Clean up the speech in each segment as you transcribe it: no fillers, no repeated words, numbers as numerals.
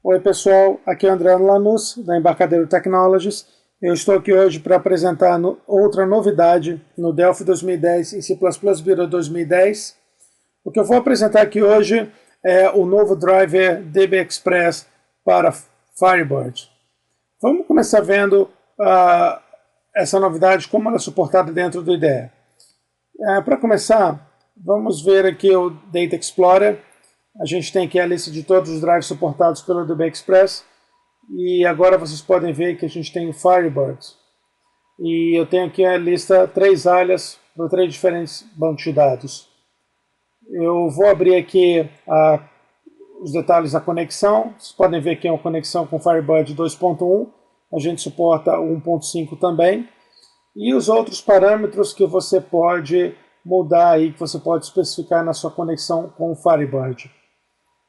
Oi pessoal, aqui é o André Lanus, da Embarcadero Technologies. Eu estou aqui hoje para apresentar outra novidade no Delphi 2010 e C++ Builder 2010. O que eu vou apresentar aqui hoje é o novo driver DB Express para Firebird. Vamos começar vendo essa novidade, como ela é suportada dentro do IDE. Para começar, vamos ver aqui o Data Explorer. A gente tem aqui a lista de todos os drives suportados pelo DB Express. E agora vocês podem ver que a gente tem o Firebird. E eu tenho aqui a lista 3 alias para 3 diferentes bancos de dados. Eu vou abrir aqui os detalhes da conexão. Vocês podem ver que é uma conexão com Firebird 2.1. A gente suporta o 1.5 também. E os outros parâmetros que você pode mudar aí, que você pode especificar na sua conexão com o Firebird.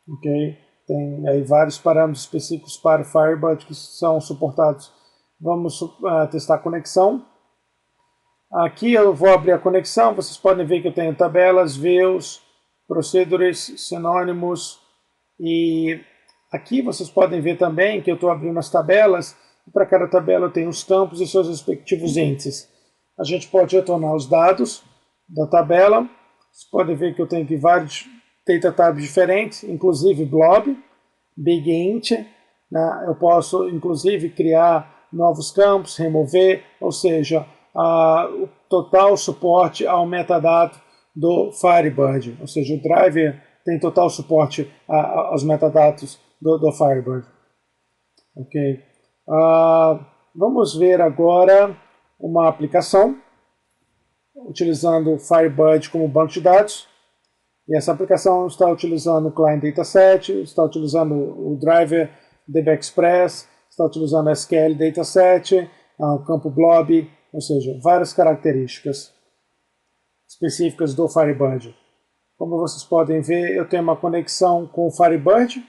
Ok? Tem aí vários parâmetros específicos para o Firebird que são suportados. Vamos testar a conexão. Aqui eu vou abrir a conexão. Vocês podem ver que eu tenho tabelas, views, procedures, sinônimos. E aqui vocês podem ver também que eu estou abrindo as tabelas. E para cada tabela eu tenho os campos e seus respectivos índices. A gente pode retornar os dados da tabela. Vocês podem ver que eu tenho aqui vários data types diferentes, inclusive blob, big int, né? Eu posso inclusive criar novos campos, remover, ou seja, o total suporte ao metadado do Firebird, ou seja, o driver tem total suporte aos metadados do Firebird. Ok. Vamos ver agora uma aplicação utilizando o Firebird como banco de dados. E essa aplicação está utilizando o Client Dataset, está utilizando o driver DB Express, está utilizando o SQL Dataset, o campo blob, ou seja, várias características específicas do Firebird. Como vocês podem ver, eu tenho uma conexão com o Firebird.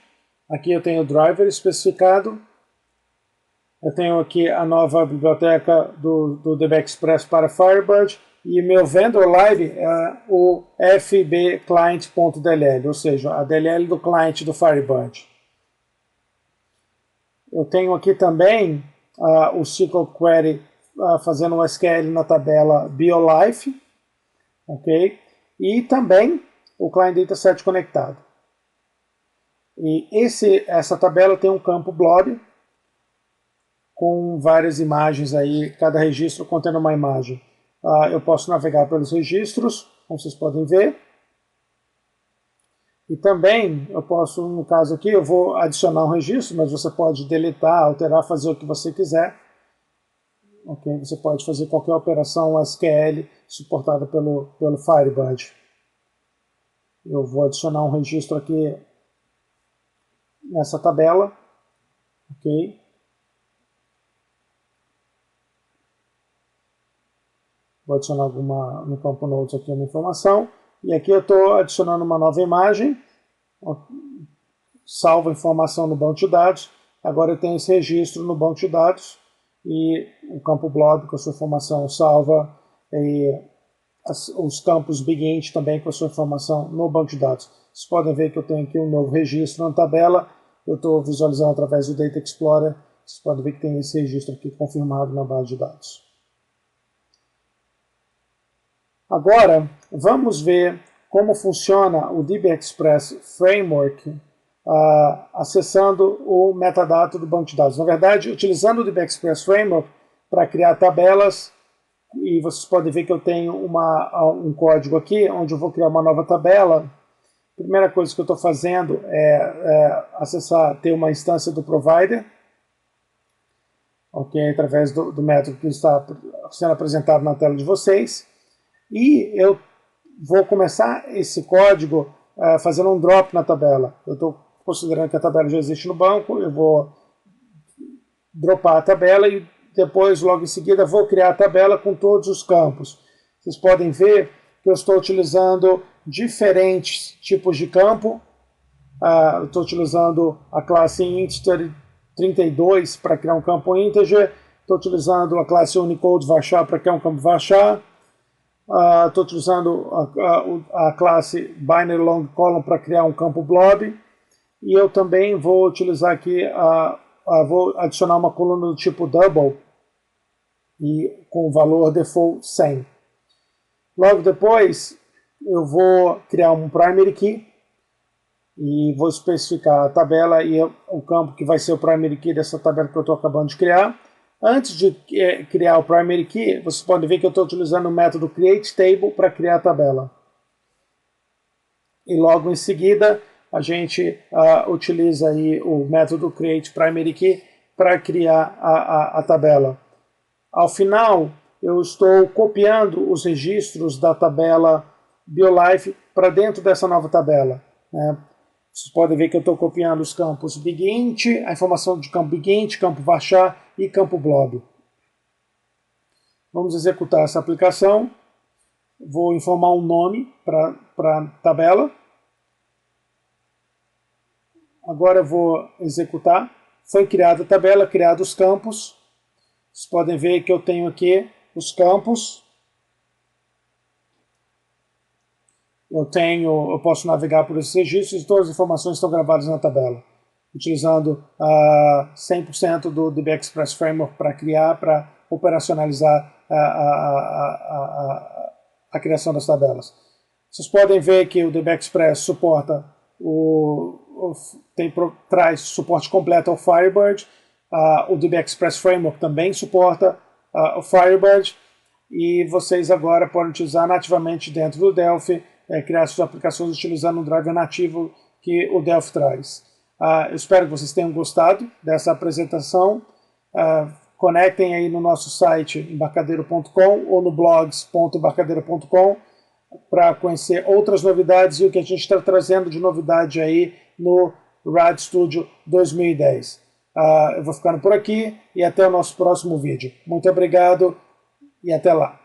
Aqui eu tenho o driver especificado. Eu tenho aqui a nova biblioteca do DB Express para Firebird. E meu vendor live é o fbclient.dll, ou seja, a DLL do cliente do Firebird. Eu tenho aqui também o SQL Query fazendo um SQL na tabela BioLife, ok? E também o Client Dataset conectado. E essa tabela tem um campo blob com várias imagens aí, cada registro contendo uma imagem. Eu posso navegar pelos registros, como vocês podem ver. E também eu posso, no caso aqui, eu vou adicionar um registro, mas você pode deletar, alterar, fazer o que você quiser. Okay? Você pode fazer qualquer operação SQL suportada pelo Firebird. Eu vou adicionar um registro aqui nessa tabela. Ok? Vou adicionar no campo Notes aqui uma informação. E aqui eu estou adicionando uma nova imagem. Salvo a informação no banco de dados. Agora eu tenho esse registro no banco de dados. E o campo blob com a sua informação salva. E os campos big int também com a sua informação no banco de dados. Vocês podem ver que eu tenho aqui um novo registro na tabela. Eu estou visualizando através do Data Explorer. Vocês podem ver que tem esse registro aqui confirmado na base de dados. Agora, vamos ver como funciona o DB Express Framework acessando o metadado do banco de dados. Na verdade, utilizando o DB Express Framework para criar tabelas, e vocês podem ver que eu tenho um código aqui, onde eu vou criar uma nova tabela. A primeira coisa que eu estou fazendo é acessar, ter uma instância do provider, okay, através do método que está sendo apresentado na tela de vocês. E eu vou começar esse código fazendo um drop na tabela. Eu estou considerando que a tabela já existe no banco, eu vou dropar a tabela e depois, logo em seguida, vou criar a tabela com todos os campos. Vocês podem ver que eu estou utilizando diferentes tipos de campo. Eu estou utilizando a classe int32 para criar um campo integer. Estou utilizando a classe Unicode varchar para criar um campo varchar. Estou utilizando a classe binary long column para criar um campo blob e eu também vou utilizar aqui, vou adicionar uma coluna do tipo double, e com o valor default 100. Logo depois, eu vou criar um primary key, e vou especificar a tabela e o campo que vai ser o primary key dessa tabela que eu estou acabando de criar. Antes de criar o primary key, vocês podem ver que eu estou utilizando o método createTable para criar a tabela. E logo em seguida, a gente utiliza aí o método createPrimaryKey para criar a tabela. Ao final, eu estou copiando os registros da tabela BioLife para dentro dessa nova tabela, né? Vocês podem ver que eu estou copiando os campos BigInt, a informação de campo BigInt, campo Varchar e campo Blob. Vamos executar essa aplicação. Vou informar um nome para a tabela. Agora eu vou executar. Foi criada a tabela, criados os campos. Vocês podem ver que eu tenho aqui os campos. Eu posso navegar por esses registros e todas as informações estão gravadas na tabela, utilizando 100% do DB Express Framework para criar, para operacionalizar a criação das tabelas. Vocês podem ver que o DB Express suporta traz suporte completo ao Firebird. O DB Express Framework também suporta o Firebird, e vocês agora podem utilizar nativamente dentro do Delphi, criar suas aplicações utilizando um driver nativo que o Delphi traz. Eu espero que vocês tenham gostado dessa apresentação. Conectem aí no nosso site embarcadeiro.com ou no blogs.embarcadeiro.com para conhecer outras novidades e o que a gente está trazendo de novidade aí no RAD Studio 2010. Eu vou ficando por aqui e até o nosso próximo vídeo. Muito obrigado e até lá.